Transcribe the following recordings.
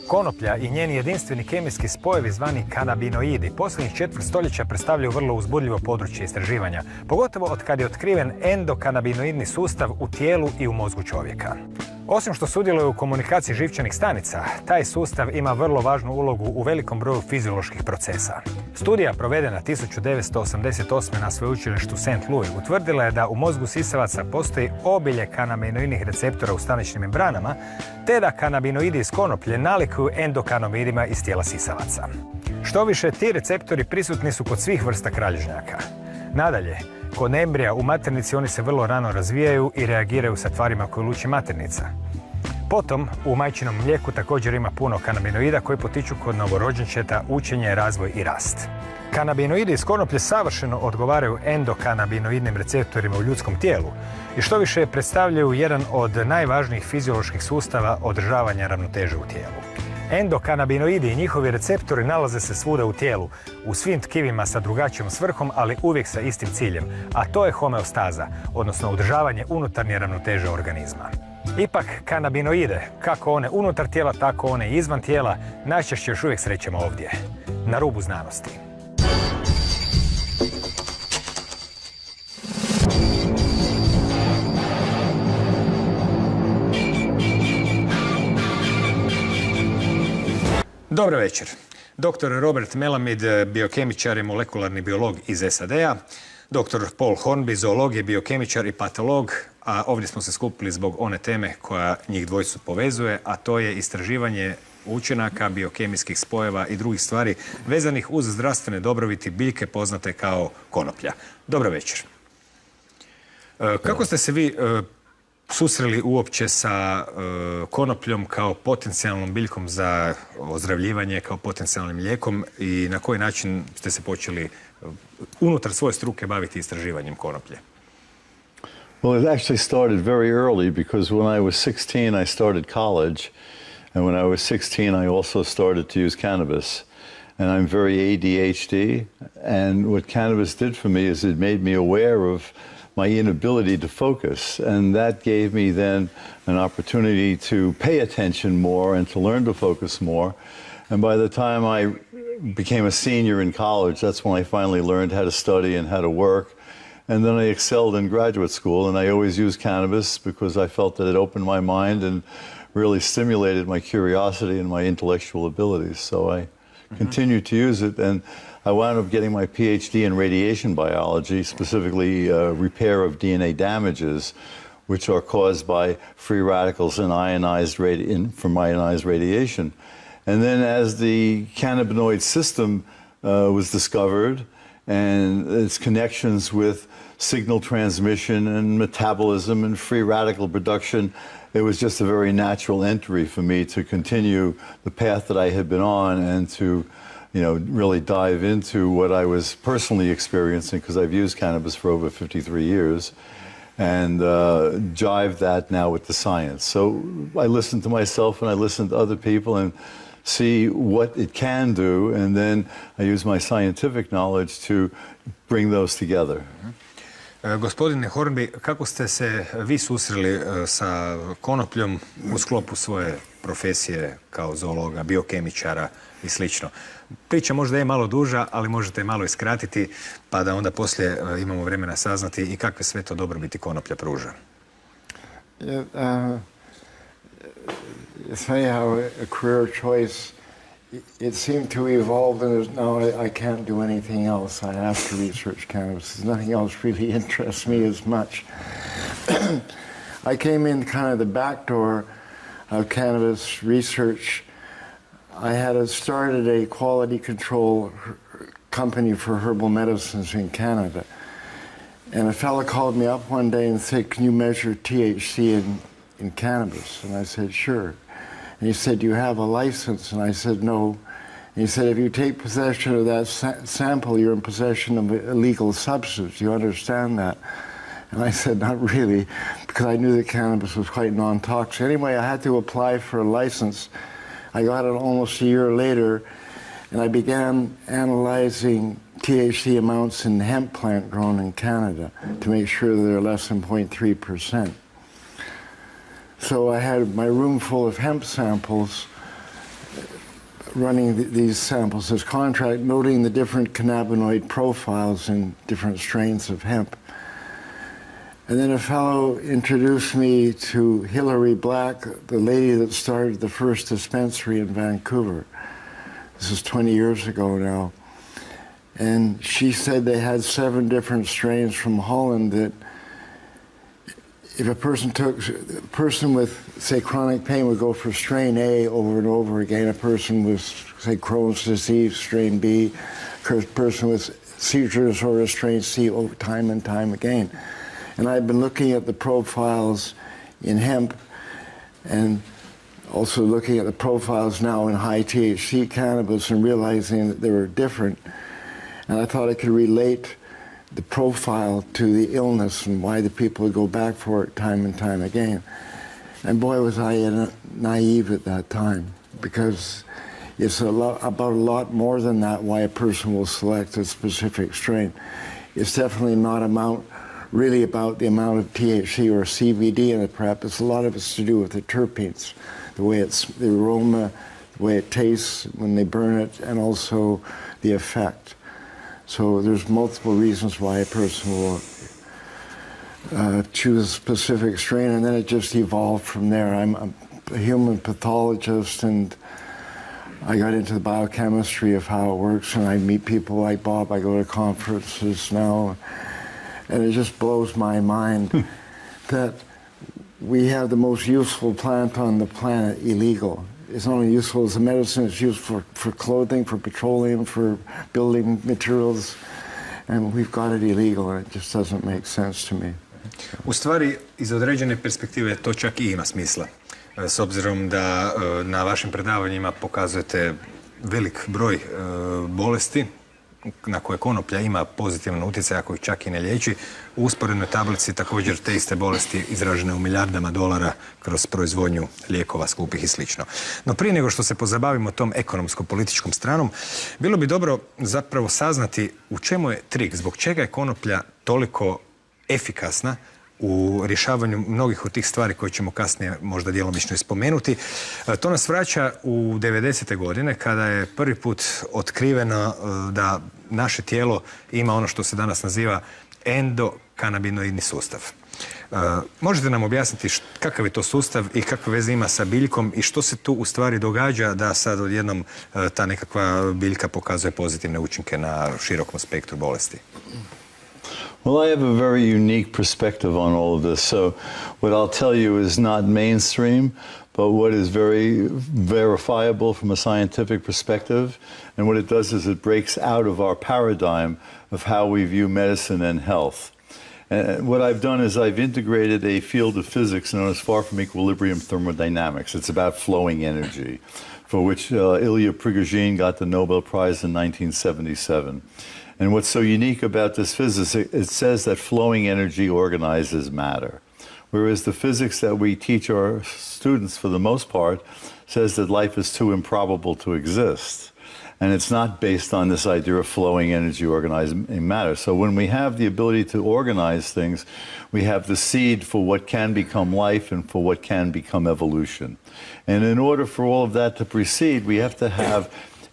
Konoplja i njeni jedinstveni kemijski spojevi zvani kanabinoidi posljednjih četvrt stoljeća predstavljaju vrlo uzbudljivo područje istraživanja, pogotovo otkad je otkriven endokanabinoidni sustav u tijelu i u mozgu čovjeka. Osim što sudjeluje u komunikaciji živčanih stanica, taj sustav ima vrlo važnu ulogu u velikom broju fizioloških procesa. Studija provedena 1988. na sveučilištu St. Louis utvrdila je da u mozgu sisavaca postoji obilje kanabinoidnih receptora u staničnim membranama, te da kanabinoidi iz konoplje nalikuju endokanabinoidima iz tijela sisavaca. Štoviše, ti receptori prisutni su kod svih vrsta kralježnjaka. Nadalje, kod embrija u maternici oni se vrlo rano razvijaju i reagiraju sa tvarima koje luči maternica. Potom, u majčinom mlijeku također ima puno kanabinoida koji potiču kod novorođenčeta učenje, razvoj i rast. Kanabinoidi iz konoplje savršeno odgovaraju endokanabinoidnim receptorima u ljudskom tijelu i što više predstavljaju jedan od najvažnijih fizioloških sustava održavanja ravnoteže u tijelu. Endokanabinoidi i njihovi receptori nalaze se svuda u tijelu, u svim tkivima sa drugačijom svrhom, ali uvijek sa istim ciljem, a to je homeostaza, odnosno održavanje unutarnje ravnoteže organizma. Ipak, kanabinoide, kako one unutar tijela, tako one izvan tijela, najčešće još uvijek srećemo ovdje, na rubu znanosti. Dobro večer. Dr. Robert Melamede, biokemičar i molekularni biolog iz SAD-a, dr. Paul Hornby, zoolog je biokemičar i patolog, a ovdje smo se skupili zbog one teme koja njih dvojicu povezuje, a to je istraživanje učinaka biokemijskih spojeva i drugih stvari vezanih uz zdravstvene dobrobiti biljke poznate kao konoplja. Dobro večer. Kako ste se vi susreli uopće sa konopljom kao potencijalnom biljkom za ozdravljivanje, kao potencijalnim lijekom i na koji način ste se počeli unutar svoje struke baviti istraživanjem konoplje? Well, it actually started very early because when I was 16 I started college, and when I was 16 I also started to use cannabis. And I'm very ADHD, and what cannabis did for me is it made me aware of my inability to focus, and that gave me then an opportunity to pay attention more and to learn to focus more. And by the time I became a senior in college, that's when I finally learned how to study and how to work. And then I excelled in graduate school, and I always used cannabis because I felt that it opened my mind and really stimulated my curiosity and my intellectual abilities. So I continued to use it, and I wound up getting my PhD in radiation biology, specifically repair of DNA damages, which are caused by free radicals from ionized radiation. And then as the cannabinoid system was discovered and its connections with signal transmission and metabolism and free radical production, it was just a very natural entry for me to continue the path that I had been on and to really dive into what I was personally experiencing, because I've used cannabis for over 53 years, and jive that now with the science. So I listen to myself and I listen to other people and see what it can do, and then I use my scientific knowledge to bring those together. Gospodine Hornby, kako ste se vi susreli sa konopljom u sklopu svoje profesije kao zoologa, biokemičara i slično? Priča možda je malo duža, ali možete je malo iskratiti, pa da onda poslije imamo vremena saznati i kakve sve to dobrobiti konoplja pruža. It's funny how a career choice, it seemed to evolve, and now I can't do anything else. I have to research cannabis. Nothing else really interests me as much. I came in kind of the back door of cannabis research. I had started a quality control company for herbal medicines in Canada. And a fellow called me up one day and said, "Can you measure THC in cannabis?" And I said, "Sure." And he said, "Do you have a license?" And I said, "No." And he said, "If you take possession of that sample, you're in possession of an illegal substance. Do you understand that?" And I said, "Not really," because I knew that cannabis was quite non-toxic. Anyway, I had to apply for a license. I got it almost a year later, and I began analyzing THC amounts in hemp plant grown in Canada to make sure that they're less than 0.3%. So I had my room full of hemp samples running these samples as contract, noting the different cannabinoid profiles in different strains of hemp. And then a fellow introduced me to Hilary Black, the lady that started the first dispensary in Vancouver. This is 20 years ago now. And she said they had 7 different strains from Holland that if a person with, say, chronic pain would go for strain A over and over again, a person with, say, Crohn's disease, strain B, a person with seizure disorder, strain C, over time and time again. And I've been looking at the profiles in hemp and also looking at the profiles now in high THC cannabis and realizing that they were different. And I thought I could relate the profile to the illness and why the people would go back for it time and time again. And boy, was I naive at that time, because it's about a lot more than that why a person will select a specific strain. It's definitely not really about the amount of THC or CBD in the prep. It's a lot of it's to do with the terpenes, the way the aroma, the way it tastes when they burn it, and also the effect. So there's multiple reasons why a person will choose a specific strain, and then it just evolved from there. I'm a human pathologist, and I got into the biochemistry of how it works, and I meet people like Bob. I go to conferences now, and it just blows my mind that we have the most useful plant on the planet illegal. It's not only useful as a medicine, it's used for clothing, for petroleum, for building materials, and we've got it illegal, and it just doesn't make sense to me. U stvari, iz određene perspektive to čak i ima smisla. S obzirom da na vašim predavanjima pokazujete velik broj bolesti na koje konoplja ima pozitivan utjecaj, ako ih čak i ne liječi. U usporednoj tablici također te iste bolesti izražene u milijardama dolara kroz proizvodnju lijekova skupih i sl. No prije nego što se pozabavimo tom ekonomsko-političkom stranom, bilo bi dobro zapravo saznati u čemu je trik, zbog čega je konoplja toliko efikasna u rješavanju mnogih od tih stvari koje ćemo kasnije možda djelomično i spomenuti. To nas vraća u 90. godine kada je prvi put otkriveno da naše tijelo ima ono što se danas naziva endokanabinoidni sustav. Možete nam objasniti kakav je to sustav i kakve veze ima sa biljkom i što se tu u stvari događa da sad odjednom ta nekakva biljka pokazuje pozitivne učinke na širokom spektru bolesti? Well, I have a very unique perspective on all of this. So what I'll tell you is not mainstream, but what is very verifiable from a scientific perspective. And what it does is it breaks out of our paradigm of how we view medicine and health. And what I've done is I've integrated a field of physics known as far from equilibrium thermodynamics. It's about flowing energy, for which Ilya Prigogine got the Nobel Prize in 1977. And what's so unique about this physics, it says that flowing energy organizes matter. Whereas the physics that we teach our students, for the most part, says that life is too improbable to exist. And it's not based on this idea of flowing energy organizing matter. So when we have the ability to organize things, we have the seed for what can become life and for what can become evolution. And in order for all of that to proceed, we have to have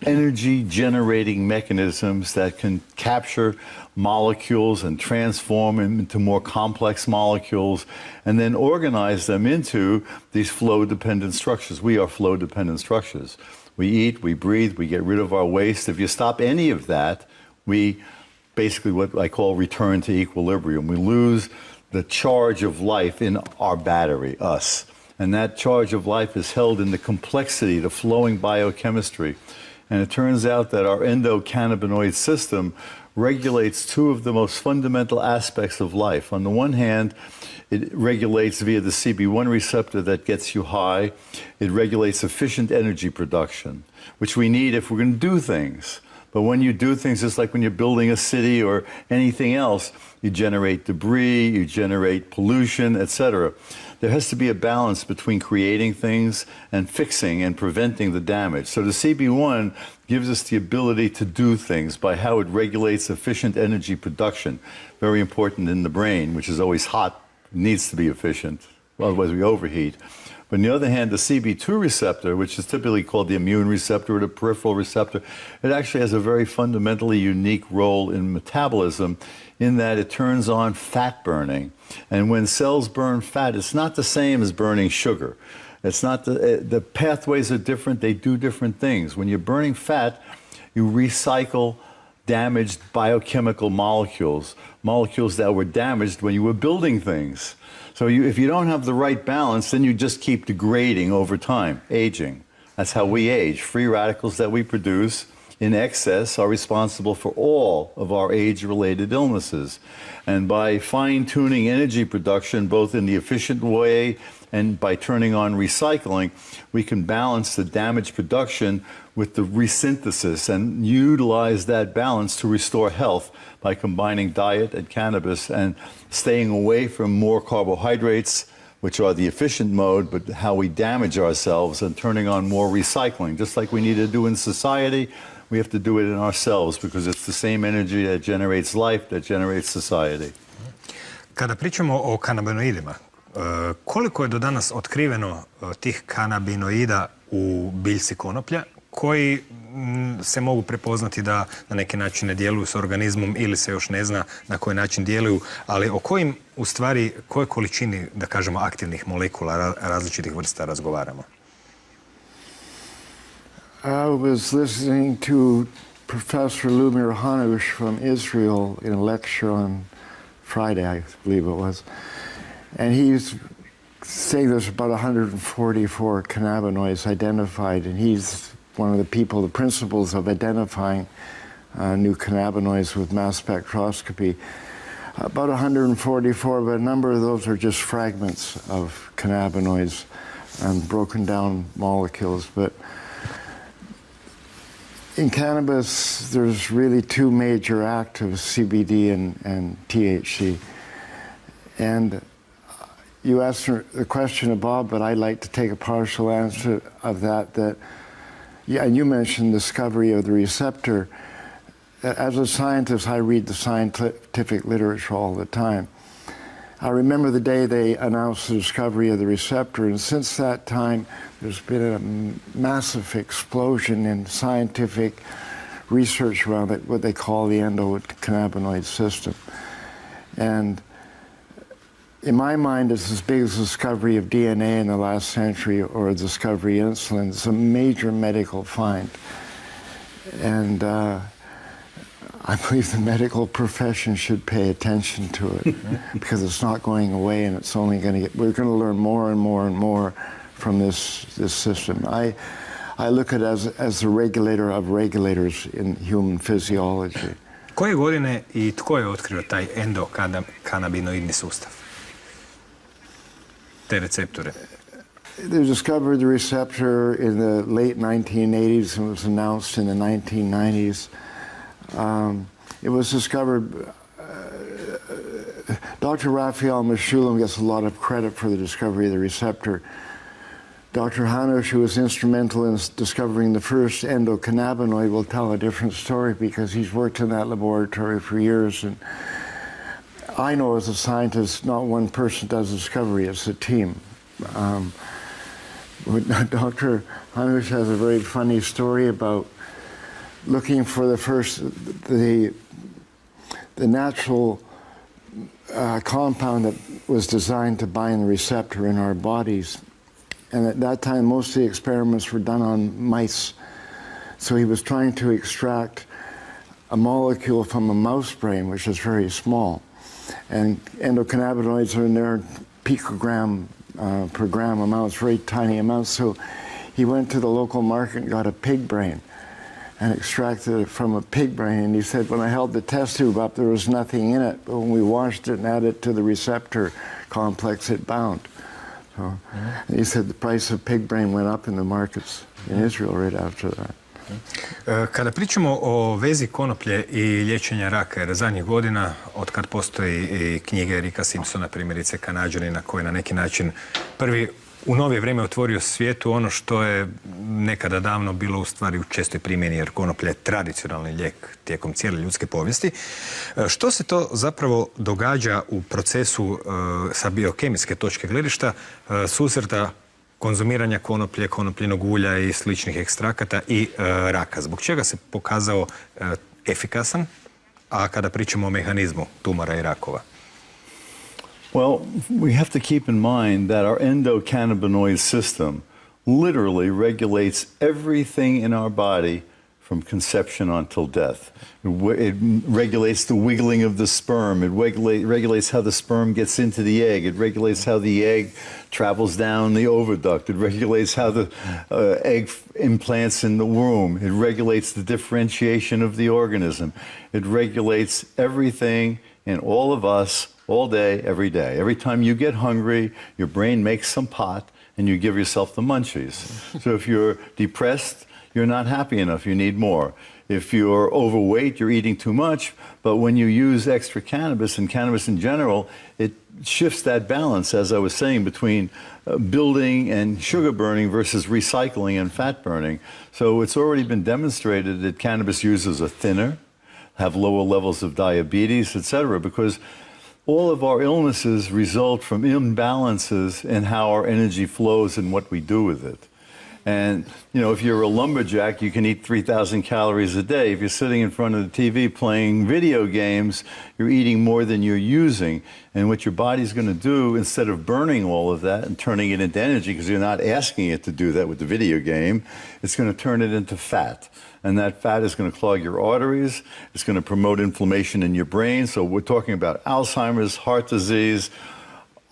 energy-generating mechanisms that can capture molecules and transform them into more complex molecules and then organize them into these flow-dependent structures. We are flow-dependent structures. We eat, we breathe, we get rid of our waste. If you stop any of that, we basically what I call return to equilibrium. We lose the charge of life in our battery, us. And that charge of life is held in the complexity, the flowing biochemistry. And it turns out that our endocannabinoid system regulates two of the most fundamental aspects of life. On the one hand, it regulates via the CB1 receptor that gets you high. It regulates efficient energy production, which we need if we're going to do things. But when you do things, just like when you're building a city or anything else, you generate debris, you generate pollution, etc. There has to be a balance between creating things and fixing and preventing the damage. So the CB1 gives us the ability to do things by how it regulates efficient energy production. Very important in the brain, which is always hot, needs to be efficient, otherwise we overheat. But on the other hand, the CB2 receptor, which is typically called the immune receptor or the peripheral receptor, it actually has a very fundamentally unique role in metabolism in that it turns on fat burning. And when cells burn fat, it's not the same as burning sugar. It's not the pathways are different, they do different things. When you're burning fat, you recycle damaged biochemical molecules, molecules that were damaged when you were building things. So if you don't have the right balance, then you just keep degrading over time, aging. That's how we age. Free radicals that we produce in excess are responsible for all of our age-related illnesses. And by fine-tuning energy production, both in the efficient way and by turning on recycling, we can balance the damaged production with the resynthesis and utilize that balance to restore health by combining diet and cannabis and staying away from more carbohydrates, which are the efficient mode, but how we damage ourselves, and turning on more recycling. Just like we need to do in society, we have to do it in ourselves because it's the same energy that generates life, that generates society. Kada pričamo o kanabinoidima, koliko je do danas otkriveno tih kanabinoida u biljci konoplja koji se mogu prepoznati da na neki način ne djeluju s organizmom ili se još ne zna na koji način djeluju, ali o kojim, u stvari, kojoj količini, da kažemo, aktivnih molekula različitih vrsta razgovaramo? I was listening to Professor Lumir Hanush from Israel in a lecture on Friday, I believe it was, and he's saying there's about 144 cannabinoids identified, and he's one of the people, the principles of identifying new cannabinoids with mass spectroscopy. About 144, but a number of those are just fragments of cannabinoids and broken down molecules. But in cannabis, there's really two major actives, CBD and THC. And you asked the question of Bob, but I'd like to take a partial answer of that, yeah, and you mentioned discovery of the receptor. As a scientist, I read the scientific literature all the time. I remember the day they announced the discovery of the receptor, and since that time, there's been a massive explosion in scientific research around it, what they call the endocannabinoid system. And in my mind, it's as big as the discovery of DNA in the last century or the discovery of insulin. It's a major medical find. And I believe the medical profession should pay attention to it because it's not going away, and it's only going to get, we're going to learn more and more and more from this system. I look at it as the regulator of regulators in human physiology. Koje godine i tko je otkrio taj endokanabinoidni sustav? Te receptore? They discovered the receptor in the late 1980s and was announced in the 1990s. It was discovered, Dr. Raphael Mechoulam gets a lot of credit for the discovery of the receptor. Dr. Hanush, who was instrumental in discovering the first endocannabinoid, will tell a different story because he's worked in that laboratory for years. And I know as a scientist, not one person does discovery, it's a team. Dr. Hanush has a very funny story about looking for the natural compound that was designed to bind the receptor in our bodies. And at that time, most of the experiments were done on mice. So he was trying to extract a molecule from a mouse brain, which is very small. And endocannabinoids are in there, picogram per gram amounts, very tiny amounts. So he went to the local market and got a pig brain and extracted it from a pig brain. And he said, when I held the test tube up, there was nothing in it. But when we washed it and added it to the receptor complex, it bound. So, and he said the price of pig brain went up in the markets in Israel right after that. Kada pričamo o vezi konoplje i liječenja raka, jer zadnjih godina, otkad postoji i knjige Ricka Simpsona, primjerice Kanađanina, koji je na neki način prvi u novije vrijeme otvorio svijetu ono što je nekada davno bilo u stvari u čestoj primjeni, jer konoplja je tradicionalni lijek tijekom cijele ljudske povijesti. Što se to zapravo događa u procesu sa biokemijske točke gledišta susreta konzumiranja konoplje, konopljenog ulja i sličnih ekstrakata i raka. Zbog čega se pokazao efikasan, a kada pričamo o mehanizmu tumora i rakova? Well, we have to keep in mind that our endocannabinoid system literally regulates everything in our body from conception until death. It regulates the wiggling of the sperm. It regulates how the sperm gets into the egg. It regulates how the egg travels down the oviduct. It regulates how the egg implants in the womb. It regulates the differentiation of the organism. It regulates everything in all of us all day, every day. Every time you get hungry, your brain makes some pot and you give yourself the munchies. So if you're depressed, you're not happy enough, you need more. If you're overweight, you're eating too much, but when you use extra cannabis and cannabis in general, it shifts that balance, as I was saying, between building and sugar burning versus recycling and fat burning. So it's already been demonstrated that cannabis users are thinner, have lower levels of diabetes, etc., because all of our illnesses result from imbalances in how our energy flows and what we do with it. And, you know, if you're a lumberjack, you can eat 3,000 calories a day. If you're sitting in front of the TV playing video games, you're eating more than you're using. And what your body's going to do, instead of burning all of that and turning it into energy, because you're not asking it to do that with the video game, it's going to turn it into fat. And that fat is going to clog your arteries. It's going to promote inflammation in your brain. So we're talking about Alzheimer's, heart disease,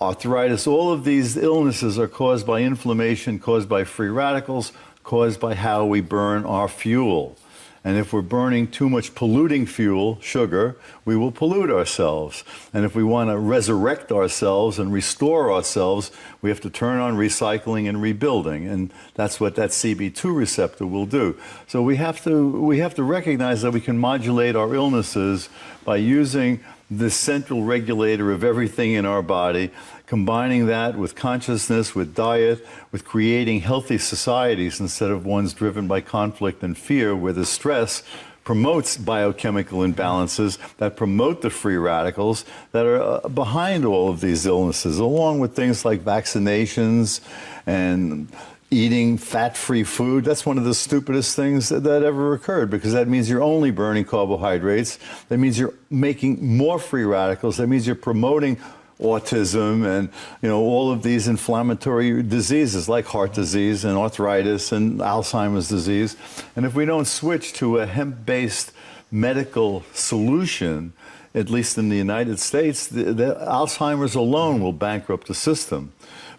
arthritis. All of these illnesses are caused by inflammation, caused by free radicals, caused by how we burn our fuel. And if we're burning too much polluting fuel, sugar, we will pollute ourselves. And if we want to resurrect ourselves and restore ourselves, we have to turn on recycling and rebuilding. And that's what that CB2 receptor will do. So we have to recognize that we can modulate our illnesses by using the central regulator of everything in our body, combining that with consciousness, with diet, with creating healthy societies instead of ones driven by conflict and fear, where the stress promotes biochemical imbalances that promote the free radicals that are behind all of these illnesses, along with things like vaccinations and eating fat-free food. That's one of the stupidest things that ever occurred, because that means you're only burning carbohydrates. That means you're making more free radicals. That means you're promoting autism and, you know, all of these inflammatory diseases like heart disease and arthritis and Alzheimer's disease. And if we don't switch to a hemp-based medical solution, at least in the United States, the Alzheimer's alone will bankrupt the system.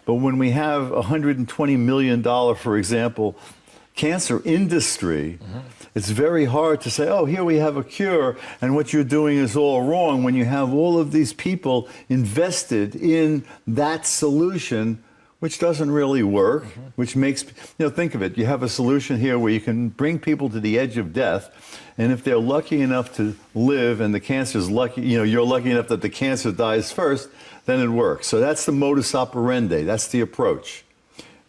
But when we have $120 million, for example, cancer industry, it's very hard to say, oh, here we have a cure, and what you're doing is all wrong, when you have all of these people invested in that solution, which doesn't really work, which makes, you know, think of it. You have a solution here where you can bring people to the edge of death, and if they're lucky enough to live and the cancer's lucky, you know, you're lucky enough that the cancer dies first, then it works. So that's the modus operandi, that's the approach.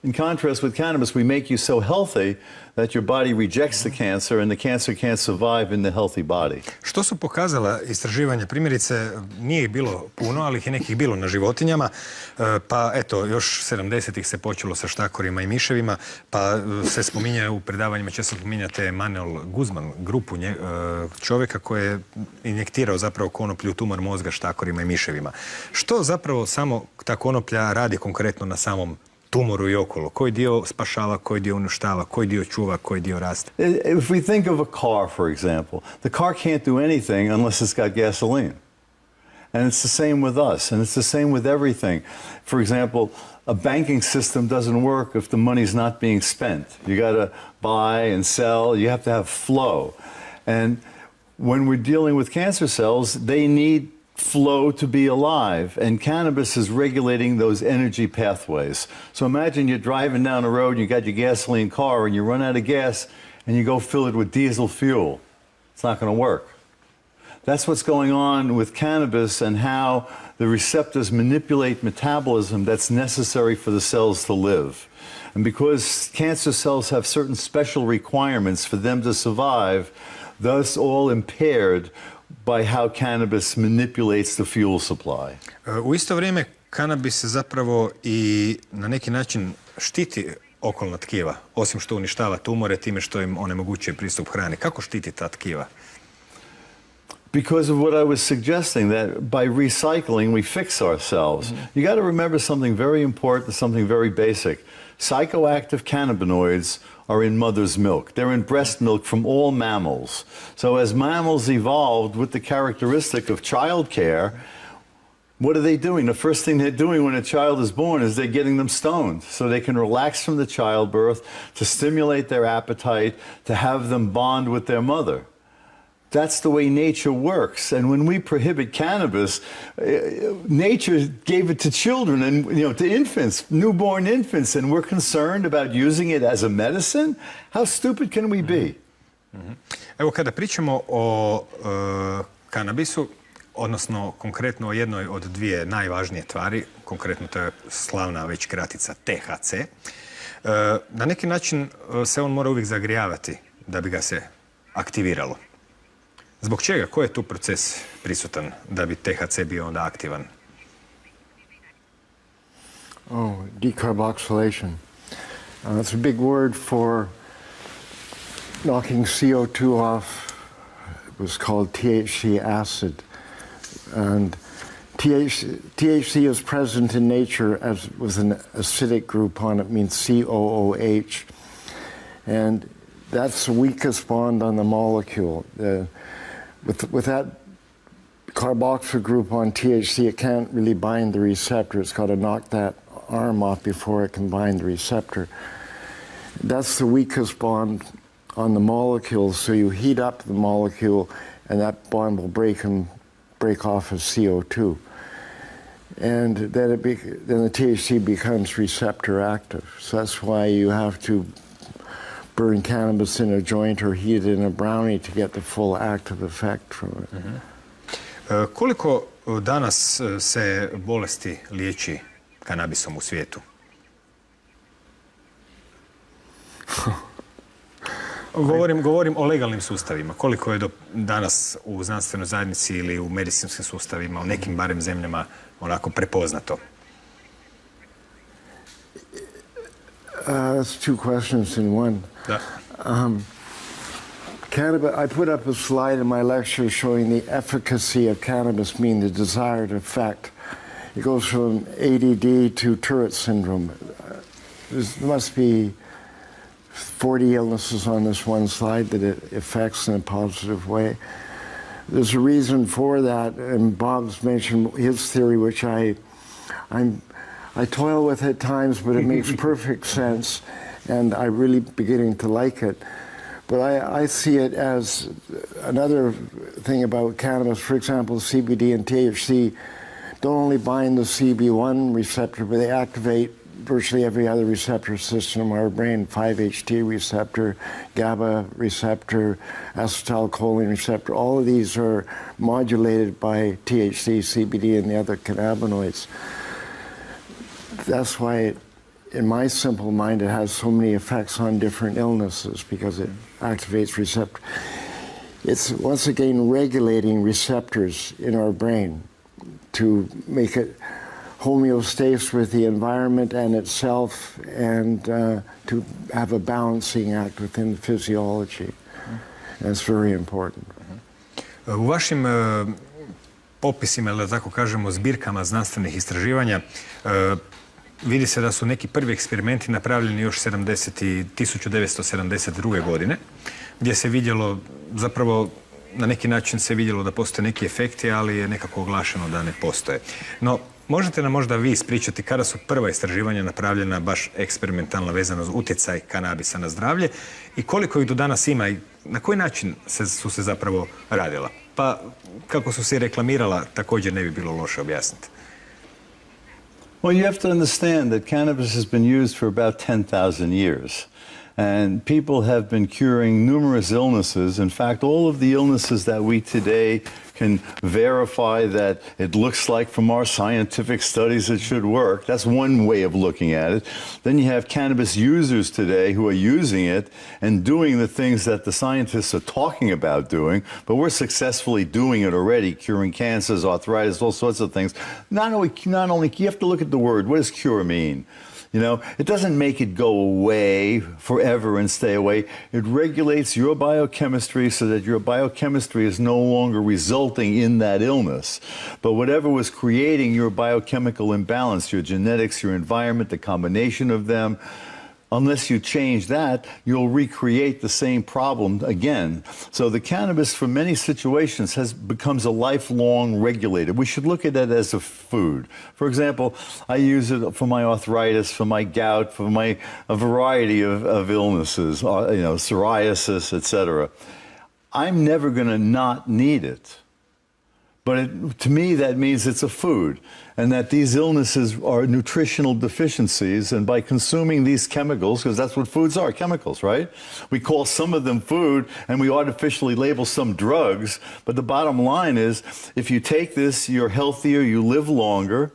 In contrast with cannabis, we make you so healthy that your body rejects the cancer and the cancer can't survive in the healthy body. Što su pokazala istraživanja? Primjerice, nije ih bilo puno, ali ih je nekih bilo na životinjama. Pa eto, još 70-ih se počelo sa štakorima i miševima, pa se spominje u predavanjima, često spominjate Manuel Guzman, grupu čovjeka koji je injektirao zapravo konoplju u tumor mozga štakorima i miševima. Što zapravo samo ta konoplja radi konkretno na samom tumoru i okolo? Koji dio spašava, koji dio uništava, koji dio čuva, koji dio raste? If we think of a car, for example, the car can't do anything unless it's got gasoline. And it's the same with us, and it's the same with everything. For example, a banking system doesn't work if the money's not being spent. You got to buy and sell. You have to have flow. And when we're dealing with cancer cells, they need flow to be alive, and cannabis is regulating those energy pathways. So imagine you're driving down the road, you got your gasoline car, and you run out of gas, and you go fill it with diesel fuel. It's not going to work. That's what's going on with cannabis and how the receptors manipulate metabolism that's necessary for the cells to live. And because cancer cells have certain special requirements for them to survive, thus all impaired by how cannabis manipulates the fuel supply. U isto vrijeme kanabis se zapravo i na neki način štiti okolna tkiva, osim što uništava tumore time što im onemogućuje pristup hrani? Kako štiti ta tkiva? Because of what I was suggesting, that by recycling we fix ourselves. You got to remember something very important, something very basic. Psychoactive cannabinoids are in mother's milk. They're in breast milk from all mammals. So as mammals evolved with the characteristic of child care, what are they doing? The first thing they're doing when a child is born is they're getting them stoned so they can relax from the childbirth, to stimulate their appetite, to have them bond with their mother. That's the way nature works. And when we prohibit cannabis, nature gave it to children and, to infants, newborn infants, and we're concerned about using it as a medicine? How stupid can we be? Evo, kada pričamo o kanabisu, odnosno konkretno o jednoj od dvije najvažnije tvari, konkretno to je slavna već kratica THC, na neki način se on mora uvijek zagrijavati da bi ga se aktiviralo. Zbog čega? Koji je tu proces prisutan da bi THC bio onda aktivan? Decarboxylation. It's a big word for knocking CO2 off. It was called THC acid. And THC is present in nature as with an acidic group on it, means COOH. And that's the weakest bond on the molecule. With that carboxyl group on THC, it can't really bind the receptor. It's got to knock that arm off before it can bind the receptor. That's the weakest bond on the molecule, so you heat up the molecule and that bond will break off as CO2. And then, then the THC becomes receptor active. So that's why you have to burn cannabis in a joint or heat it in a brownie to get the full active effect from it. Koliko danas se bolesti liječi kanabisom u svijetu? Govorim o legalnim sustavima. Koliko je danas u znanstvenoj zajednici ili u medicinskim sustavima, u nekim barem zemljama, onako prepoznato? That's two questions in one. Da. I put up a slide in my lecture showing the efficacy of cannabis, meaning the desired effect. It goes from ADD to Tourette syndrome. There must be 40 illnesses on this one slide that it affects in a positive way. There's a reason for that, and Bob's mentioned his theory, which I toil with at times, but it makes perfect sense, and I'm really beginning to like it. But I see it as another thing about cannabis. For example, CBD and THC don't only bind the CB1 receptor, but they activate virtually every other receptor system in our brain, 5-HT receptor, GABA receptor, acetylcholine receptor. All of these are modulated by THC, CBD, and the other cannabinoids. That's why, in my simple mind, it has so many effects on different illnesses, because it activates receptors. It's, once again, regulating receptors in our brain to make it homeostasis with the environment and itself, and to have a balancing act within the physiology. And it's very important. U vašim popisima, ili da tako kažemo, zbirkama znanstvenih istraživanja, vidi se da su neki prvi eksperimenti napravljeni još 1972. godine, gdje se vidjelo, zapravo na neki način se vidjelo da postoje neki efekti, ali je nekako oglašeno da ne postoje. No, možete nam možda vi ispričati kada su prva istraživanja napravljena baš eksperimentalno vezano uz utjecaj kanabisa na zdravlje i koliko ih do danas ima i na koji način su se zapravo radila? Pa kako su se reklamirala, također ne bi bilo loše objasniti. Well, you have to understand that cannabis has been used for about 10,000 years. And people have been curing numerous illnesses. In fact, all of the illnesses that we today can verify that it looks like from our scientific studies it should work. That's one way of looking at it. Then you have cannabis users today who are using it and doing the things that the scientists are talking about doing, but we're successfully doing it already, curing cancers, arthritis, all sorts of things. Not only, you have to look at the word. What does cure mean? You know, it doesn't make it go away forever and stay away. It regulates your biochemistry so that your biochemistry is no longer resulting in that illness. But whatever was creating your biochemical imbalance, your genetics, your environment, the combination of them, unless you change that, you'll recreate the same problem again. So the cannabis, for many situations, becomes a lifelong regulator. We should look at it as a food. For example, I use it for my arthritis, for my gout, for a variety of illnesses, you know, psoriasis, etc. I'm never going to not need it. But to me, that means it's a food, and that these illnesses are nutritional deficiencies, and by consuming these chemicals, because that's what foods are, chemicals, right? We call some of them food, and we artificially label some drugs, but the bottom line is, if you take this, you're healthier, you live longer,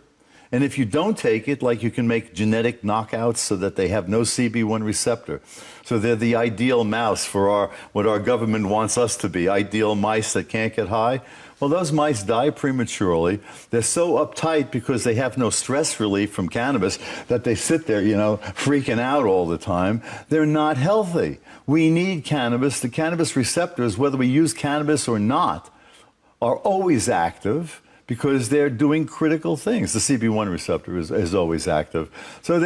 and if you don't take it, like you can make genetic knockouts so that they have no CB1 receptor. So they're the ideal mouse for what our government wants us to be, ideal mice that can't get high. Well, those mice die prematurely. They're so uptight because they have no stress relief from cannabis that they sit there, you know, freaking out all the time. They're not healthy. We need cannabis. The cannabis receptors, whether we use cannabis or not, are always active because they're doing critical things. The CB1 receptor is always active. So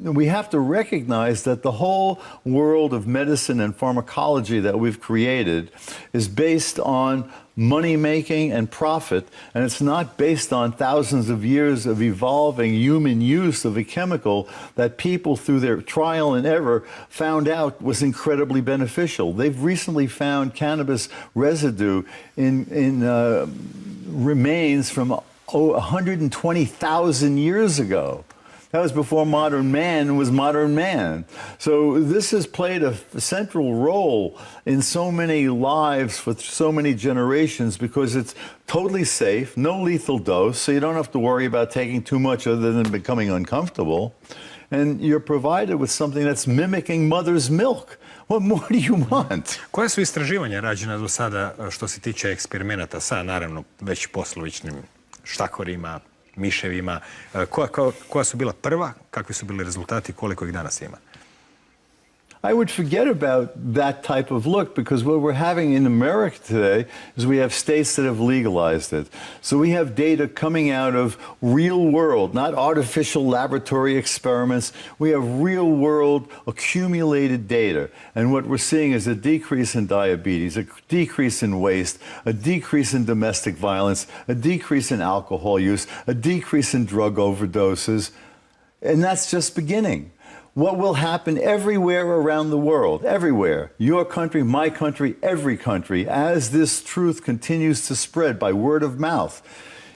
we have to recognize that the whole world of medicine and pharmacology that we've created is based on money-making and profit, and it's not based on thousands of years of evolving human use of a chemical that people, through their trial and error, found out was incredibly beneficial. They've recently found cannabis residue in remains from 120,000 years ago. That was before modern man was modern man. So this has played a central role in so many lives for so many generations because it's totally safe, no lethal dose, so you don't have to worry about taking too much other than becoming uncomfortable. And you're provided with something that's mimicking mother's milk. What more do you want? Koja su istraživanja rađena do sada što se tiče eksperimenata sa, naravno, već poslovičnim štakorima, miševima? Koja su bila prva, kakvi su bili rezultati, koliko ih danas ima? I would forget about that type of look because what we're having in America today is we have states that have legalized it. So we have data coming out of real world, not artificial laboratory experiments. We have real world accumulated data. And what we're seeing is a decrease in diabetes, a decrease in waste, a decrease in domestic violence, a decrease in alcohol use, a decrease in drug overdoses. And that's just beginning. What will happen everywhere around the world, everywhere, your country, my country, every country, as this truth continues to spread by word of mouth.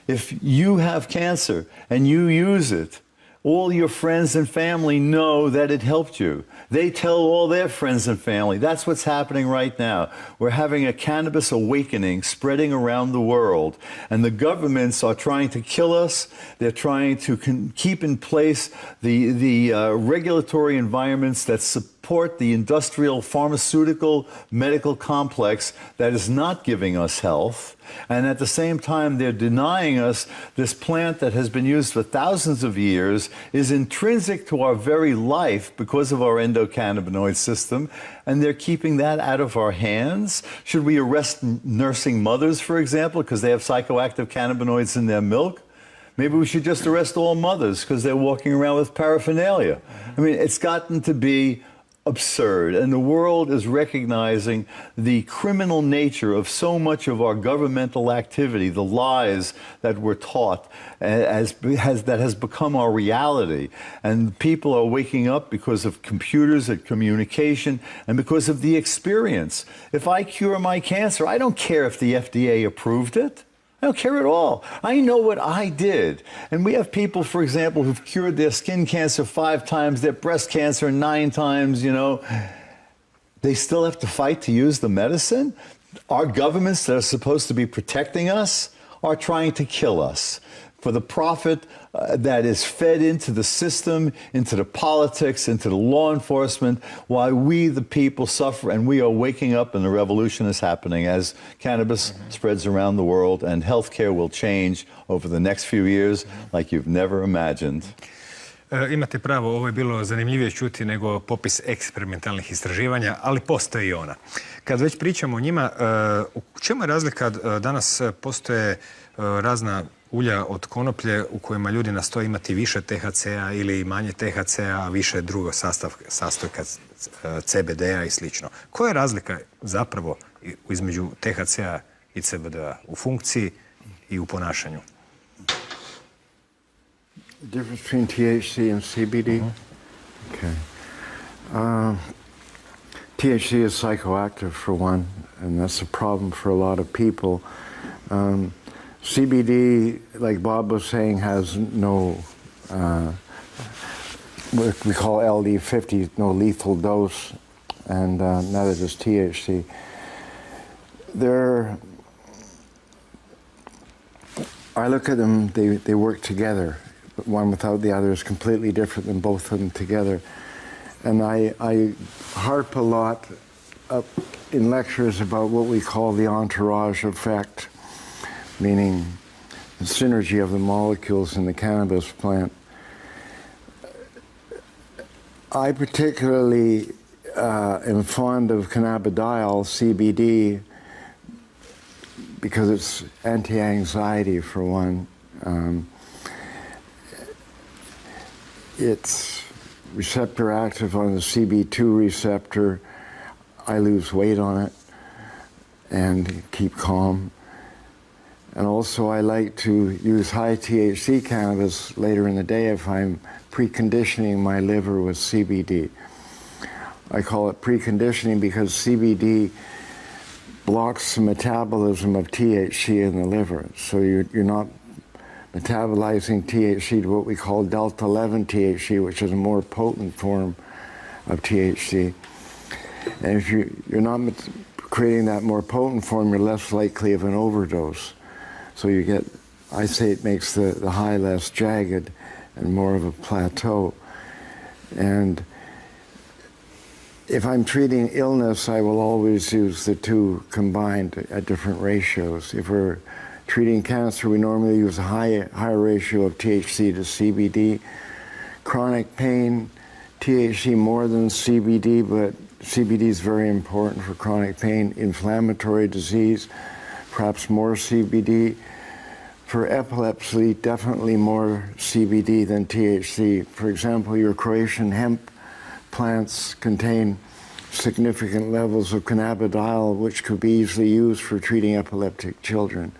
If you have cancer and you use it, all your friends and family know that it helped you. They tell all their friends and family. That's what's happening right now. We're having a cannabis awakening spreading around the world. And the governments are trying to kill us. They're trying to keep in place the regulatory environments that support the industrial, pharmaceutical, medical complex that is not giving us health. And at the same time, they're denying us this plant that has been used for thousands of years, is intrinsic to our very life because of our endocannabinoid system, and they're keeping that out of our hands. Should we arrest nursing mothers, for example, because they have psychoactive cannabinoids in their milk? Maybe we should just arrest all mothers because they're walking around with paraphernalia. I mean, it's gotten to be absurd, and the world is recognizing the criminal nature of so much of our governmental activity, the lies that we're taught that has become our reality. And people are waking up because of computers and communication and because of the experience. If I cure my cancer, I don't care if the FDA approved it. I don't care at all. I know what I did. And we have people, for example, who've cured their skin cancer 5 times, their breast cancer 9 times, you know. They still have to fight to use the medicine. Our governments that are supposed to be protecting us are trying to kill us for the profit that is fed into the system, into the politics, into the law enforcement, while we, the people, suffer, and we are waking up and the revolution is happening as cannabis spreads around the world, and healthcare will change over the next few years like you've never imagined. Imate pravo, ovo je bilo zanimljivije čuti nego popis eksperimentalnih istraživanja, ali postoji i ona. Kad već pričamo o njima, u čemu je razlika? Danas postoje razna ulja od konoplje u kojima ljudi nastoje imati više THC-a ili manje THC-a, a više drugo sastojka CBD-a i slično. Koja je razlika zapravo između THC-a i CBD-a u funkciji i u ponašanju? The difference between THC and CBD? Okay. THC is psychoactive for one, and that's a problem for a lot of people. CBD, like Bob was saying, has no, what we call LD50, no lethal dose, and neither does THC. I look at them, they work together. One without the other is completely different than both of them together. And I harp a lot in lectures about what we call the entourage effect, meaning the synergy of the molecules in the cannabis plant. I particularly am fond of cannabidiol, CBD, because it's anti-anxiety for one. It's receptor active on the CB2 receptor. I lose weight on it and keep calm. And also I like to use high THC cannabis later in the day if I'm preconditioning my liver with CBD. I call it preconditioning because CBD blocks the metabolism of THC in the liver. So you're not metabolizing THC to what we call delta 11 THC, which is a more potent form of THC. And if you're not creating that more potent form, you're less likely of an overdose. So you get, I say it makes the high less jagged and more of a plateau. And if I'm treating illness, I will always use the two combined at different ratios. If we're treating cancer, we normally use a higher ratio of THC to CBD. Chronic pain, THC more than CBD, but CBD is very important for chronic pain. Inflammatory disease, perhaps more CBD. For epilepsy, definitely more CBD than THC. For example, your Croatian hemp plants contain significant levels of cannabidiol, which could be easily used for treating epileptic children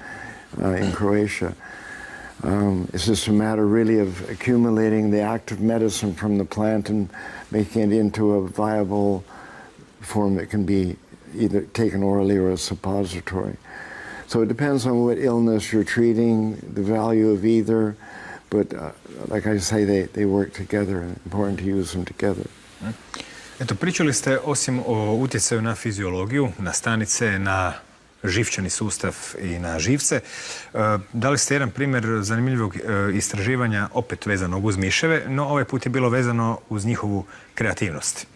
in Croatia. It's just a matter really of accumulating the active medicine from the plant and making it into a viable form that can be either taken orally or a suppository. So it depends on what illness you're treating, the value of either, but like I say, they work together and it's important to use them together. Eto, pričali ste osim o utjecaju na fiziologiju, na stanice, na živčani sustav i na živce. Dali ste jedan primjer zanimljivog istraživanja, opet vezanog uz miševe, no ovaj put je bilo vezano uz njihovu kreativnost.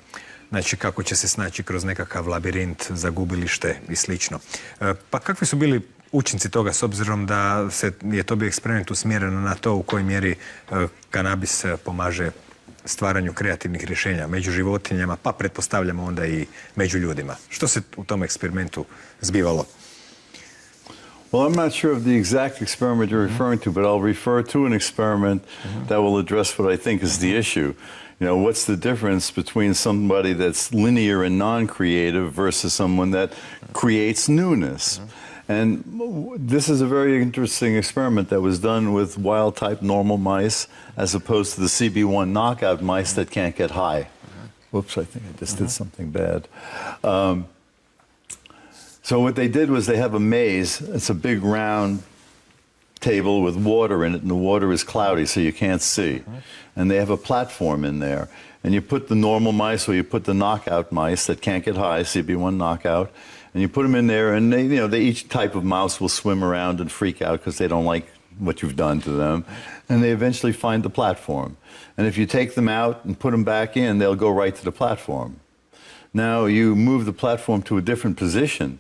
Znači, kako će se snaći kroz nekakav labirint, zagubilište i slično. Pa kakvi su bili učinci toga, s obzirom da je to bio eksperiment usmjeren na to u kojoj mjeri kanabis pomaže stvaranju kreativnih rješenja među životinjama, pa pretpostavljamo onda i među ljudima. Što se u tom eksperimentu zbivalo? Well, I'm not sure of the exact experiment you're referring to, but I'll refer to an experiment that will address what I think is the issue. You know, what's the difference between somebody that's linear and non-creative versus someone that creates newness? And this is a very interesting experiment that was done with wild-type normal mice as opposed to the CB1 knockout mice that can't get high. Whoops, I think I just did something bad. So what they did was they have a maze. It's a big round table with water in it, and the water is cloudy, so you can't see. And they have a platform in there. And you put the normal mice or you put the knockout mice that can't get high, CB1 knockout, and you put them in there, and each type of mouse will swim around and freak out because they don't like what you've done to them. And they eventually find the platform. And if you take them out and put them back in, they'll go right to the platform. Now you move the platform to a different position,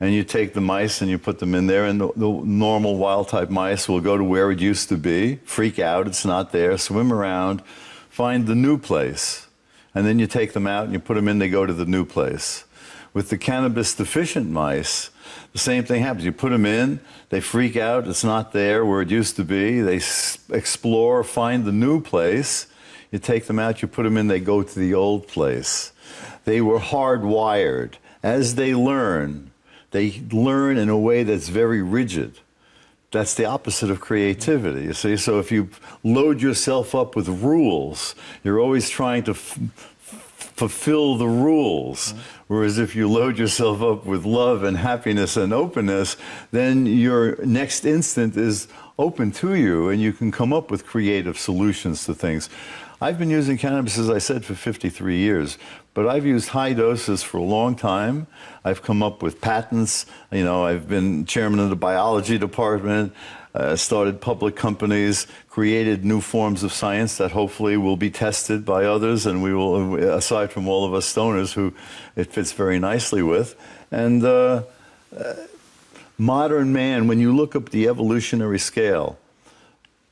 and you take the mice and you put them in there, and the normal wild-type mice will go to where it used to be, freak out, it's not there, swim around, find the new place. And then you take them out and you put them in, they go to the new place. With the cannabis-deficient mice, the same thing happens. You put them in, they freak out, it's not there where it used to be, they explore, find the new place, you take them out, you put them in, they go to the old place. They were hardwired. As they learn in a way that's very rigid. That's the opposite of creativity, you see. So if you load yourself up with rules, you're always trying to fulfill the rules. Whereas if you load yourself up with love and happiness and openness, then your next instant is open to you and you can come up with creative solutions to things. I've been using cannabis, as I said, for 53 years, but I've used high doses for a long time. I've come up with patents. You know, I've been chairman of the biology department, started public companies, created new forms of science that hopefully will be tested by others, and we will, aside from all of us stoners who it fits very nicely with. And modern man, when you look up the evolutionary scale,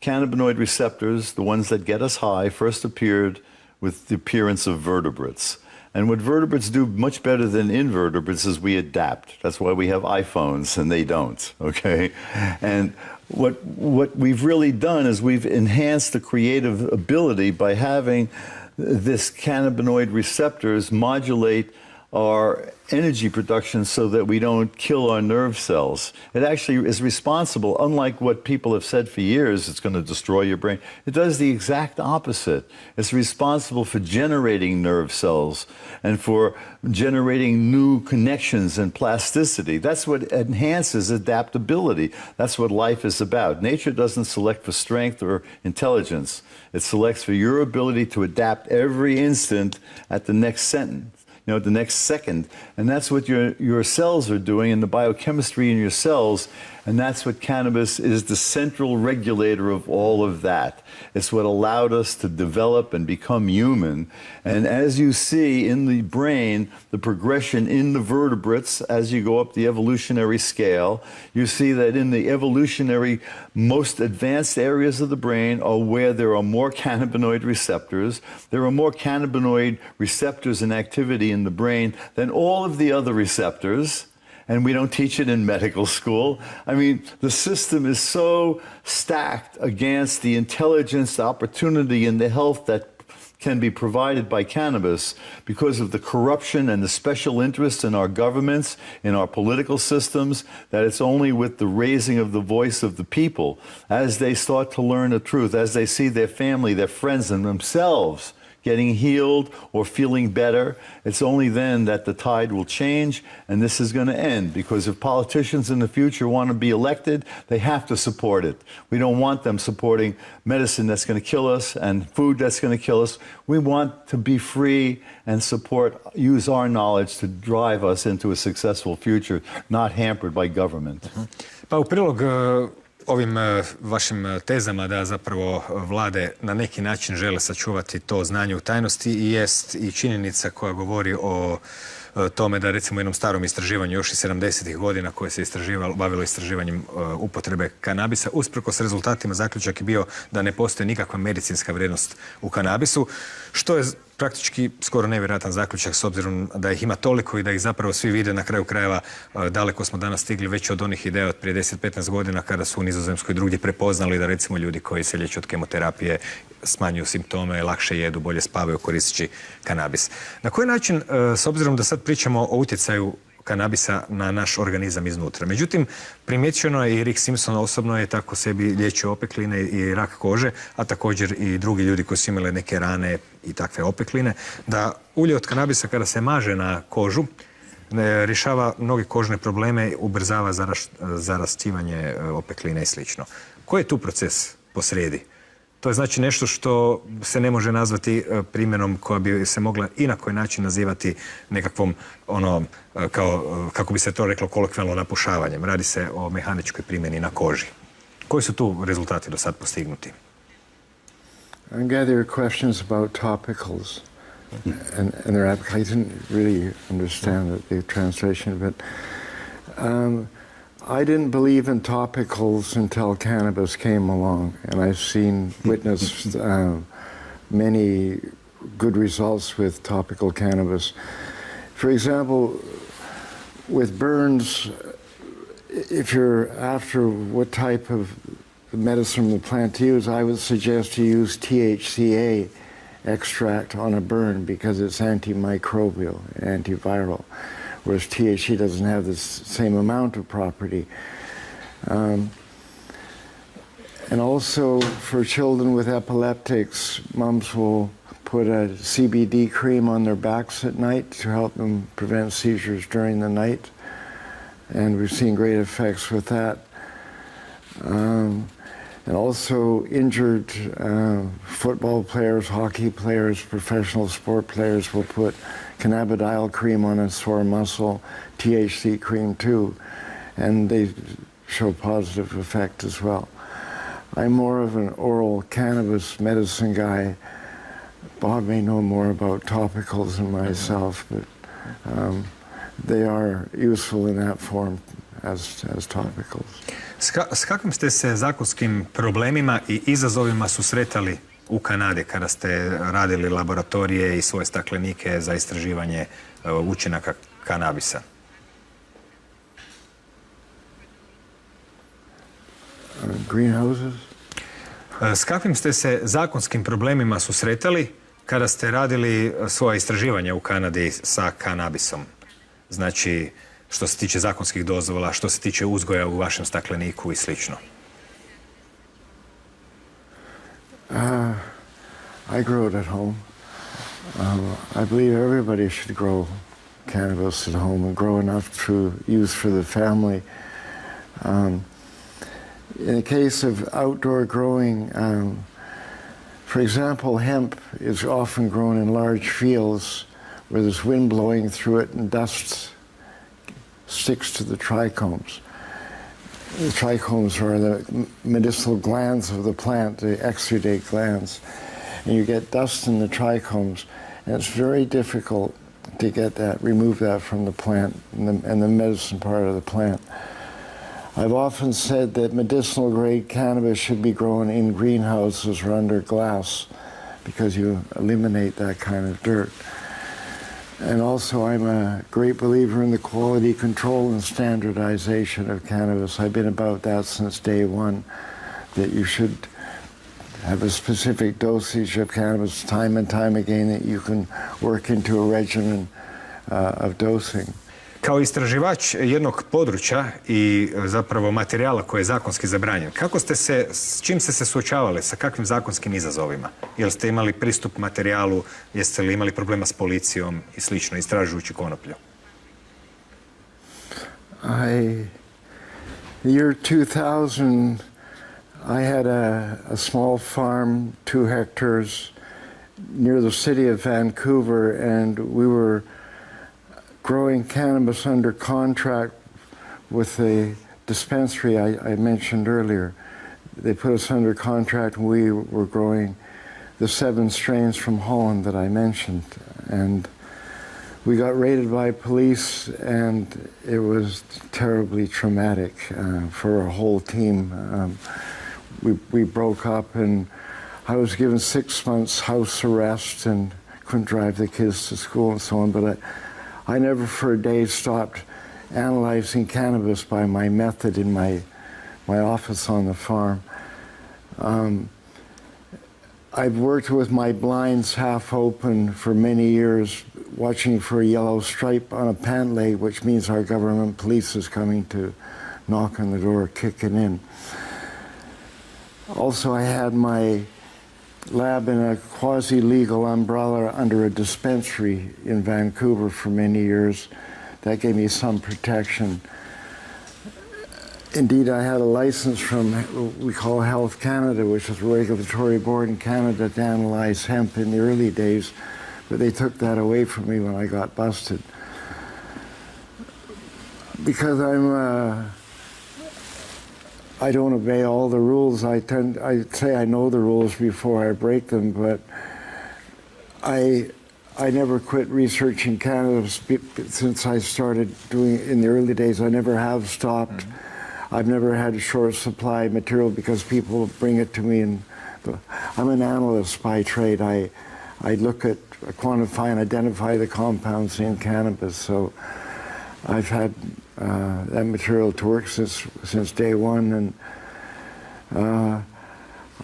cannabinoid receptors, the ones that get us high, first appeared with the appearance of vertebrates. And what vertebrates do much better than invertebrates is we adapt. That's why we have iPhones and they don't, okay? And what we've really done is we've enhanced the creative ability by having this cannabinoid receptors modulate our energy production so that we don't kill our nerve cells. It actually is responsible, unlike what people have said for years, it's going to destroy your brain. It does the exact opposite. It's responsible for generating nerve cells and for generating new connections and plasticity. That's what enhances adaptability. That's what life is about. Nature doesn't select for strength or intelligence. It selects for your ability to adapt every instant at the next sentence. You know, the next second. And that's what your cells are doing in the biochemistry in your cells. And that's what cannabis is, the central regulator of all of that. It's what allowed us to develop and become human. And as you see in the brain, the progression in the vertebrates, as you go up the evolutionary scale, you see that in the evolutionary most advanced areas of the brain are where there are more cannabinoid receptors. There are more cannabinoid receptors in activity in the brain than all of the other receptors. And we don't teach it in medical school. I mean, the system is so stacked against the intelligence, the opportunity, and the health that can be provided by cannabis because of the corruption and the special interest in our governments, in our political systems, that it's only with the raising of the voice of the people as they start to learn the truth, as they see their family, their friends, and themselves getting healed or feeling better, it's only then that the tide will change and this is going to end. Because if politicians in the future want to be elected, they have to support it. We don't want them supporting medicine that's going to kill us and food that's going to kill us. We want to be free and use our knowledge to drive us into a successful future, not hampered by government. Pa u prilog ovim vašim tezama da zapravo vlade na neki način žele sačuvati to znanje u tajnosti i jest i činjenica koja govori o tome da recimo u jednom starom istraživanju još iz 70-ih godina koje se bavilo istraživanjem upotrebe kanabisa, usprkos rezultatima zaključak je bio da ne postoji nikakva medicinska vrijednost u kanabisu, što je praktički skoro nevjerojatan zaključak s obzirom da ih ima toliko i da ih zapravo svi vide. Na kraju krajeva daleko smo danas stigli već od onih ideja od prije 10-15 godina kada su u Nizozemskoj i drugdje prepoznali da recimo ljudi koji se liječe od kemoterapije smanjuju simptome, lakše jedu, bolje spavaju koristeći kanabis. Na koji način, s obzirom da sad pričamo o utjecaju kanabisa na naš organizam iznutra. Međutim, primijećeno je i Rick Simpson osobno je tako sebi liječio opekline i rak kože, a također i drugi ljudi koji su imali neke rane i takve opekline, da ulje od kanabisa kada se maže na kožu rješava mnoge kožne probleme, ubrzava zarastivanje opekline i sl. Koji je tu proces posrijedi? To je znači nešto što se ne može nazvati primjenom koja bi se mogla i na koji način nazivati nekakvom, kako bi se to reklo kolokvijalno, napušavanjem. Radi se o mehaničkoj primjeni na koži. Koji su tu rezultati do sad postignuti? I gather questions about topicals and their application. I didn't really understand the translation, but I didn't believe in topicals until cannabis came along, and I've witnessed many good results with topical cannabis. For example, with burns, if you're after what type of medicine the plant to use, I would suggest you use THCA extract on a burn because it's antimicrobial, antiviral, whereas THC doesn't have the same amount of property. And also for children with epileptics, moms will put a CBD cream on their backs at night to help them prevent seizures during the night. And we've seen great effects with that. And also injured football players, hockey players, professional sport players will put cannabidiol cream on a sore muscle, THC cream too, and they show positive effect as well. I'm more of an oral cannabis medicine guy. Bob may know more about topicals than myself, but they are useful in that form as topicals. S kakvim ste se zakonskim problemima i izazovima susretali u Kanadi kada ste radili laboratorije i svoje staklenike za istraživanje učinaka kanabisa? Greenhouses? S kakvim ste se zakonskim problemima susretali kada ste radili svoje istraživanja u Kanadi sa kanabisom? Znači, što se tiče zakonskih dozvola, što se tiče uzgoja u vašem stakleniku i slično? I grow it at home. I believe everybody should grow cannabis at home and grow enough to use for the family. In the case of outdoor growing, for example, hemp is often grown in large fields where there's wind blowing through it and dust sticks to the trichomes. The trichomes are the medicinal glands of the plant, the exudate glands. And you get dust in the trichomes, and it's very difficult to get that, remove that from the plant and the medicine part of the plant. I've often said that medicinal grade cannabis should be grown in greenhouses or under glass because you eliminate that kind of dirt. And also I'm a great believer in the quality control and standardization of cannabis. I've been about that since day one, that you should have a specific dosage of cannabis time and time again that you can work into a regimen of dosing. Kao istraživač jednog područja i zapravo materijala koji je zakonski zabranjen, s čim ste se suočavali, sa kakvim zakonskim izazovima? Jel ste imali pristup materijalu, jeste li imali problema s policijom i slično, istražujući konoplju? The year 2000, I had a small farm, 2 hectares, near the city of Vancouver, and we were growing cannabis under contract with the dispensary I mentioned earlier. They put us under contract and we were growing the 7 strains from Holland that I mentioned. And we got raided by police and it was terribly traumatic for our whole team. We broke up and I was given 6 months house arrest and couldn't drive the kids to school and so on, but I never for a day stopped analyzing cannabis by my method in my office on the farm. I've worked with my blinds half open for many years, watching for a yellow stripe on a pant leg, which means our government police is coming to knock on the door, kicking in. Also, I had my lab in a quasi-legal umbrella under a dispensary in Vancouver for many years. That gave me some protection. Indeed, I had a license from what we call Health Canada, which is a regulatory board in Canada to analyze hemp in the early days, but they took that away from me when I got busted. Because I don't obey all the rules. I say I know the rules before I break them, but I never quit researching cannabis since I started doing it in the early days. I never have stopped. I've never had a short supply material because people bring it to me. And I'm an analyst by trade. I look at, quantify and identify the compounds in cannabis. So I've had that material to work since day one, and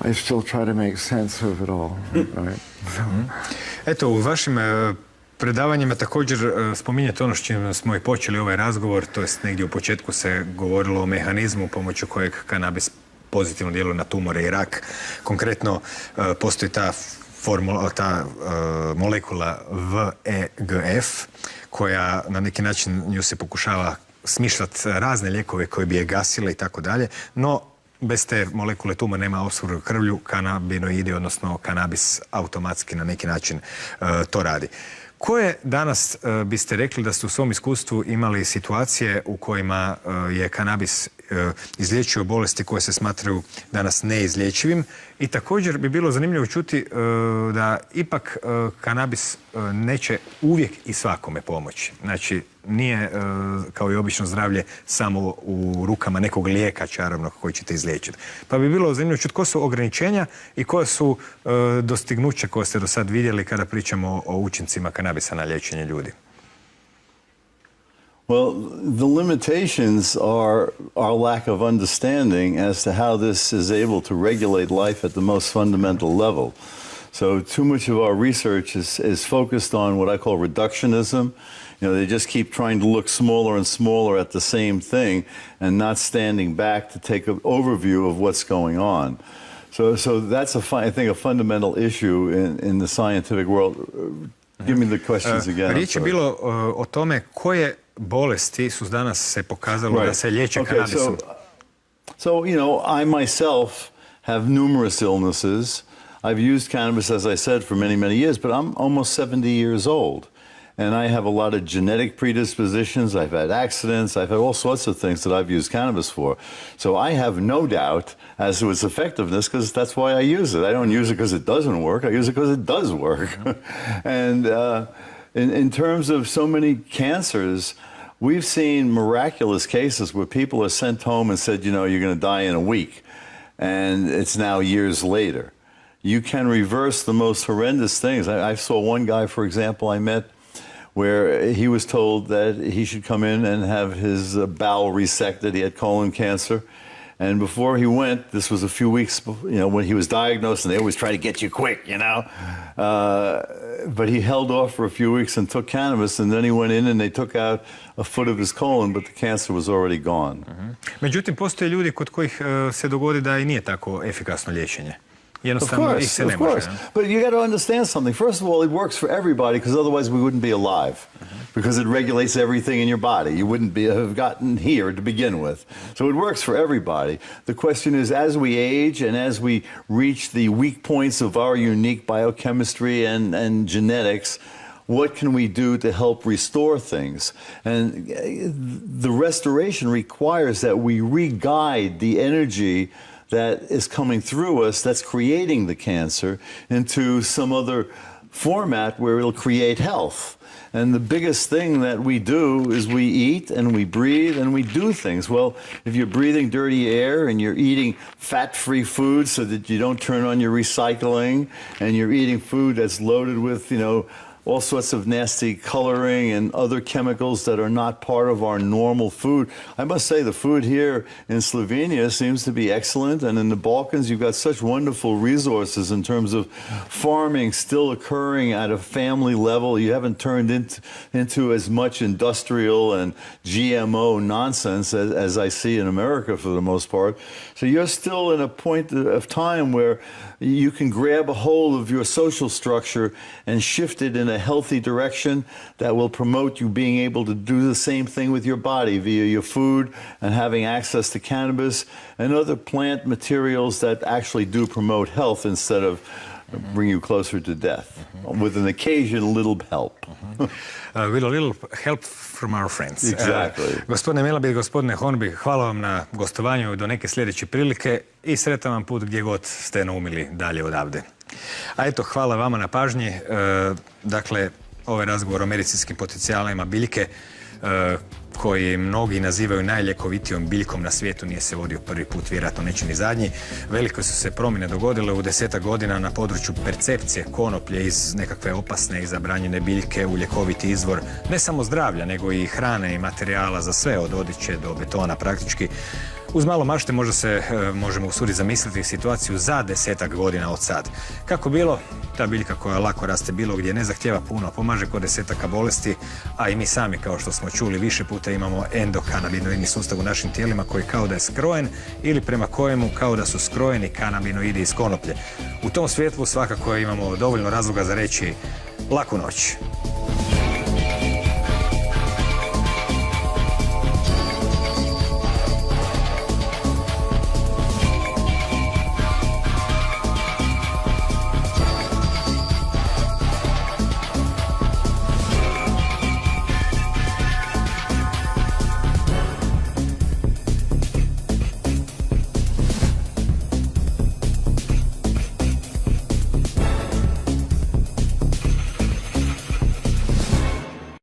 I still try to make sense of it all. Right? Eto, u vašim predavanjima također spominjete ono s čim smo i počeli ovaj razgovor, to jest negdje u početku se govorilo o mehanizmu pomoću kojeg kanabis pozitivno djeluje na tumore i rak. Konkretno postoji ta molekula VEGF koja na neki način nju se pokušava smišljati razne lijekove koje bi je gasile i tako dalje, no bez te molekule tumor nema opskrbu krvlju, kanabinoidi, odnosno kanabis automatski na neki način to radi. Koje danas biste rekli da ste u svom iskustvu imali situacije u kojima je kanabis izliječio bolesti koje se smatraju danas neizlječivim, i također bi bilo zanimljivo čuti da ipak kanabis neće uvijek i svakome pomoći. Znači, nije kao i obično zdravlje samo u rukama nekog lijeka čarobnog koji ćete izliječiti. Pa bi bilo zanimljivo čuti koje su ograničenja i koje su dostignuća koje ste do sad vidjeli kada pričamo o učincima kanabisa na liječenje ljudi. Well, the limitations are our lack of understanding as to how this is able to regulate life at the most fundamental level. So too much of our research is focused on what I call reductionism. You know, they just keep trying to look smaller and smaller at the same thing and not standing back to take an overview of what's going on. So that's, I think, a fundamental issue in the scientific world. Give me the questions again. Riječ je bilo o tome koje bolesti su danas se pokazalo da se liječe kanabisom. So, you know, I myself have numerous illnesses. I've used cannabis, as I said, for many, many years, but I'm almost 70 years old. And I have a lot of genetic predispositions. I've had accidents. I've had all sorts of things that I've used cannabis for. So I have no doubt as to its effectiveness, because that's why I use it. I don't use it because it doesn't work. I use it because it does work. And in terms of so many cancers, we've seen miraculous cases where people are sent home and said, you know, you're going to die in a week. And it's now years later. You can reverse the most horrendous things. I saw one guy, for example, I met, where he was told that he should come in and have his bowel resected. He had colon cancer. And before he went, this was a few weeks before, you know, when he was diagnosed, and they always try to get you quick, you know. But he held off for a few weeks and took cannabis, and then he went in and they took out a foot of his colon, but the cancer was already gone. Međutim, postoje ljudi kod kojih se dogodi da i nije tako efikasno liječenje. Of course. But you got to understand something. First of all, it works for everybody, because otherwise we wouldn't be alive. Because it regulates everything in your body. You wouldn't have gotten here to begin with. So it works for everybody. The question is, as we age and as we reach the weak points of our unique biochemistry and genetics, what can we do to help restore things? And the restoration requires that we re-guide the energy that is coming through us, that's creating the cancer, into some other format where it'll create health. And the biggest thing that we do is we eat and we breathe and we do things. Well, if you're breathing dirty air and you're eating fat-free food so that you don't turn on your recycling, and you're eating food that's loaded with, you know, all sorts of nasty coloring and other chemicals that are not part of our normal food. I must say the food here in Slovenia seems to be excellent, and in the Balkans you've got such wonderful resources in terms of farming still occurring at a family level. You haven't turned into as much industrial and GMO nonsense as I see in America for the most part. So you're still in a point of time where you can grab a hold of your social structure and shift it in a healthy direction that will promote you being able to do the same thing with your body via your food and having access to cannabis and other plant materials that actually do promote health instead of bring you closer to death, with an occasional little help. With a little help from our friends. Exactly. Gospodine Melamede i gospodine Hornby, hvala vam na gostovanju do neke sljedeće prilike i sretan vam put gdje god ste naumili dalje odavde. A eto, hvala vama na pažnji. Dakle, ovaj razgovor o medicinskim potencijalima biljke, koji mnogi nazivaju najljekovitijom biljkom na svijetu, nije se vodio prvi put, vjerojatno neće ni zadnji. Velike su se promjene dogodile u 10 godina na području percepcije konoplje iz nekakve opasne i zabranjene biljke u ljekoviti izvor ne samo zdravlja, nego i hrane i materijala za sve, od odjeće do betona praktički. Uz malo mašte možemo usuditi zamisliti situaciju za 10 godina od sad. Kako bilo, ta biljka koja lako raste bilo gdje, ne zahtjeva puno, pomaže kod 10 bolesti, a i mi sami, kao što smo čuli više puta, imamo endokanabinoidni sustav u našim tijelima koji kao da je skrojen ili prema kojemu kao da su skrojeni kanabinoidi iz konoplje. U tom svjetlu svakako imamo dovoljno razloga za reći laku noć.